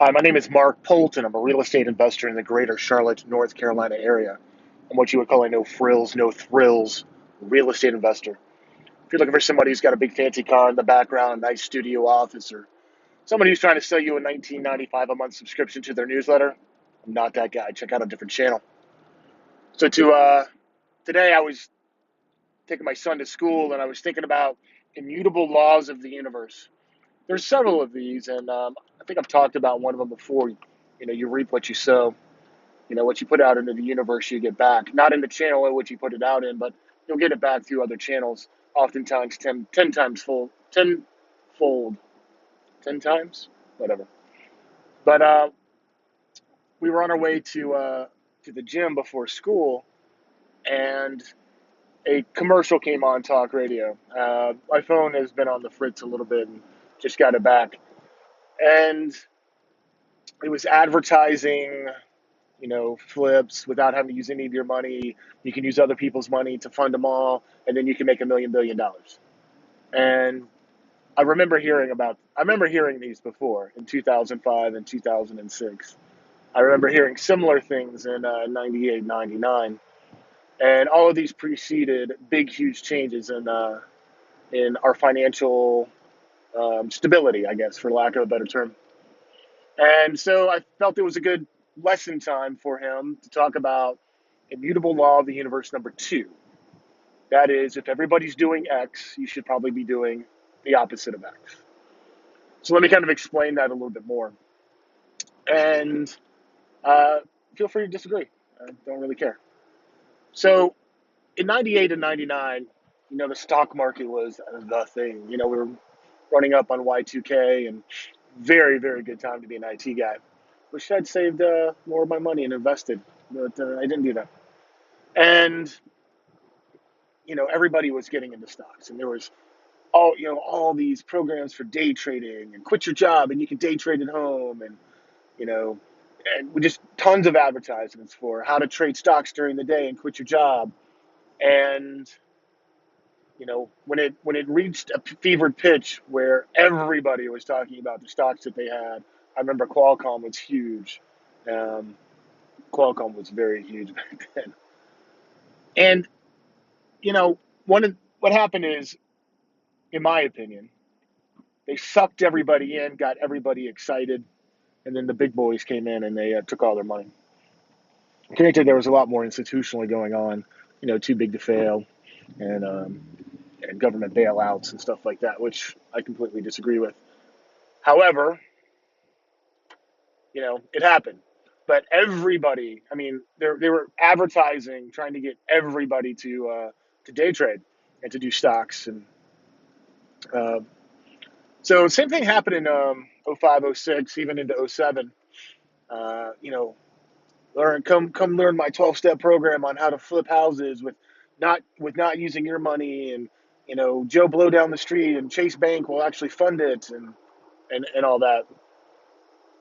Hi, my name is Mark Polton. I'm a real estate investor in the greater Charlotte, North Carolina area. I'm what you would call a no frills, no thrills real estate investor. If you're looking for somebody who's got a big fancy car in the background, nice studio office, or somebody who's trying to sell you a $19.95 a month subscription to their newsletter, I'm not that guy. Check out a different channel. So today I was taking my son to school and I was thinking about immutable laws of the universe. There's several of these, and I think I've talked about one of them before. You reap what you sow. What you put out into the universe, you get back. Not in the channel in which you put it out in, but you'll get it back through other channels, oftentimes 10 times full, tenfold, 10 times, whatever. But we were on our way to the gym before school, and a commercial came on talk radio. My phone has been on the fritz a little bit and just got it back. And it was advertising flips without having to use any of your money. You can use other people's money to fund them all, and then you can make $1 billion. And I remember hearing these before in 2005 and 2006. I remember hearing similar things in 98, 99. And all of these preceded big, huge changes in our financial stability, I guess, for lack of a better term. And so I felt it was a good lesson time for him to talk about immutable law of the universe number 2. That is, if everybody's doing X, you should probably be doing the opposite of X. So let me kind of explain that a little bit more. And uh, feel free to disagree. I don't really care. So in 98 and 99, the stock market was the thing. We were running up on Y2K, and very, very good time to be an IT guy. Wish I'd saved more of my money and invested, but I didn't do that. And everybody was getting into stocks, and there was all these programs for day trading and quit your job and you can day trade at home, and you know and we just tons of advertisements for how to trade stocks during the day and quit your job. And when it reached a fevered pitch where everybody was talking about the stocks that they had, I remember Qualcomm was huge. Um, Qualcomm was very huge back then. And one of what happened is, in my opinion, they sucked everybody in, got everybody excited, and then the big boys came in and they took all their money. Granted, there was a lot more institutionally going on, too big to fail, and government bailouts and stuff like that, which I completely disagree with. However, it happened. But everybody, I mean, they were advertising, trying to get everybody to day trade and to do stocks. And uh, so same thing happened in 05, 06, even into 07. Come learn my 12-step program on how to flip houses with not using your money, and Joe Blow down the street and Chase Bank will actually fund it, and all that.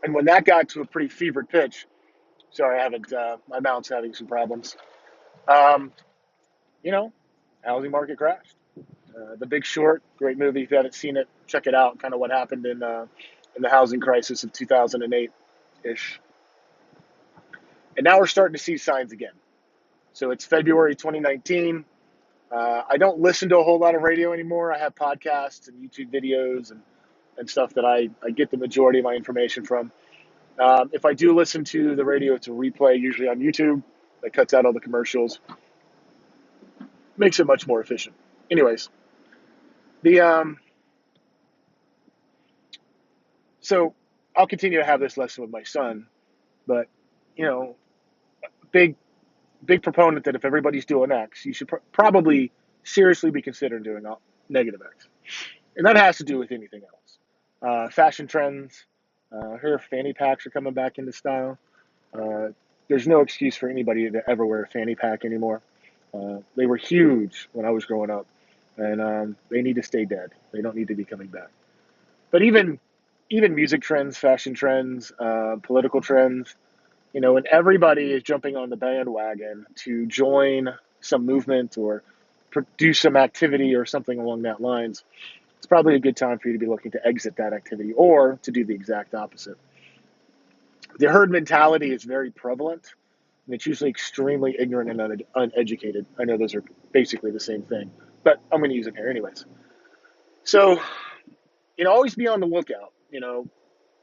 And when that got to a pretty fevered pitch, sorry, I haven't my mount's having some problems. Um, you know, Housing market crashed. The Big Short, great movie. If you haven't seen it, check it out. Kind of what happened in the housing crisis of 2008 ish. And now we're starting to see signs again. So it's February 2019. I don't listen to a whole lot of radio anymore. I have podcasts and YouTube videos and stuff that I get the majority of my information from. If I do listen to the radio, it's a replay, usually on YouTube, that cuts out all the commercials, makes it much more efficient. Anyways, the so I'll continue to have this lesson with my son, but you know, big big proponent that if everybody's doing X, you should probably seriously be considering doing negative X. And that has to do with anything else. Fashion trends. Her fanny packs are coming back into style. Uh, there's no excuse for anybody to ever wear a fanny pack anymore. They were huge when I was growing up, and they need to stay dead. They don't need to be coming back. But even music trends, fashion trends, political trends, and everybody is jumping on the bandwagon to join some movement or do some activity or something along that lines. It's probably a good time for you to be looking to exit that activity or to do the exact opposite. The herd mentality is very prevalent, and it's usually extremely ignorant and uneducated. I know those are basically the same thing, but I'm going to use it here anyways. So, always be on the lookout,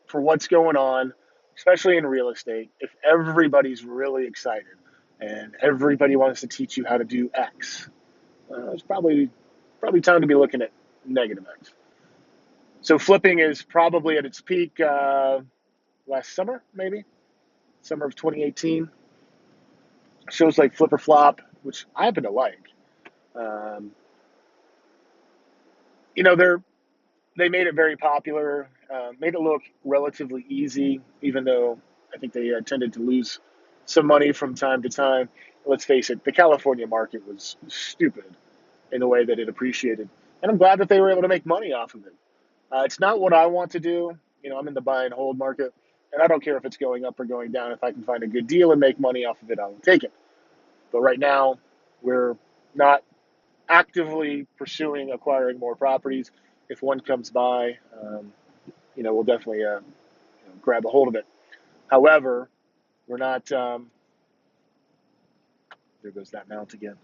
for what's going on, especially in real estate. If everybody's really excited and everybody wants to teach you how to do X, it's probably time to be looking at negative X. So flipping is probably at its peak last summer, maybe summer of 2018. Shows like Flip or Flop, which I happen to like. Um, they made it very popular, made it look relatively easy, even though I think they tended to lose some money from time to time. Let's face it, the California market was stupid in the way that it appreciated. And I'm glad that they were able to make money off of it. It's not what I want to do. I'm in the buy and hold market, and I don't care if it's going up or going down. If I can find a good deal and make money off of it, I'll take it. But right now, we're not actively pursuing acquiring more properties. If one comes by, we'll definitely grab a hold of it. However, we're not. There goes that mount again.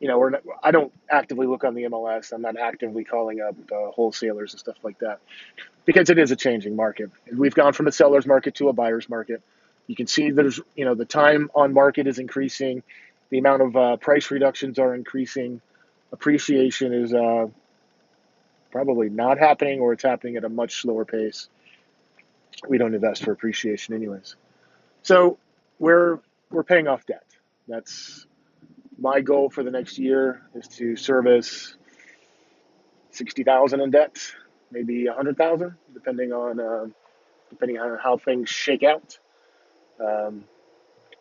We're not, I don't actively look on the MLS. I'm not actively calling up wholesalers and stuff like that because it is a changing market. We've gone from a seller's market to a buyer's market. You can see there's, the time on market is increasing. The amount of price reductions are increasing. Appreciation is probably not happening, or it's happening at a much slower pace. We don't invest for appreciation anyways. So we're paying off debt. That's my goal for the next year, is to service 60,000 in debt, maybe 100,000, depending on how things shake out. Um,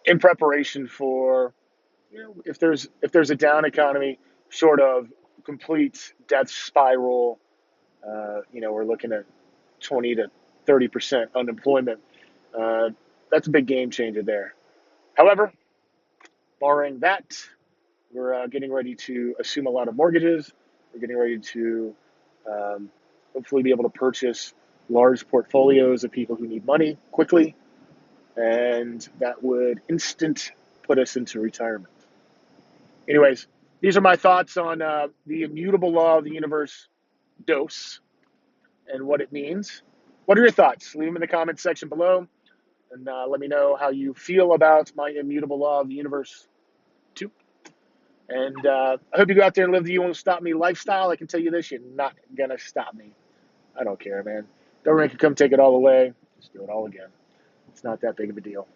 in preparation for, if there's a down economy, short of complete death spiral, we're looking at 20 to 30% unemployment. Uh, that's a big game changer there. However, barring that, we're getting ready to assume a lot of mortgages. We're getting ready to um, hopefully be able to purchase large portfolios of people who need money quickly, and that would instant put us into retirement. Anyways, these are my thoughts on the immutable law of the universe, dose, and what it means. What are your thoughts? Leave them in the comments section below, and let me know how you feel about my immutable law of the universe too. And I hope you go out there and live the "you won't stop me" lifestyle. I can tell you this: you're not gonna stop me. I don't care, man. Government can come take it all away. Just do it all again. It's not that big of a deal.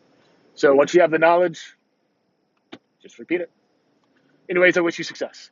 So once you have the knowledge, just repeat it. Anyways, I wish you success.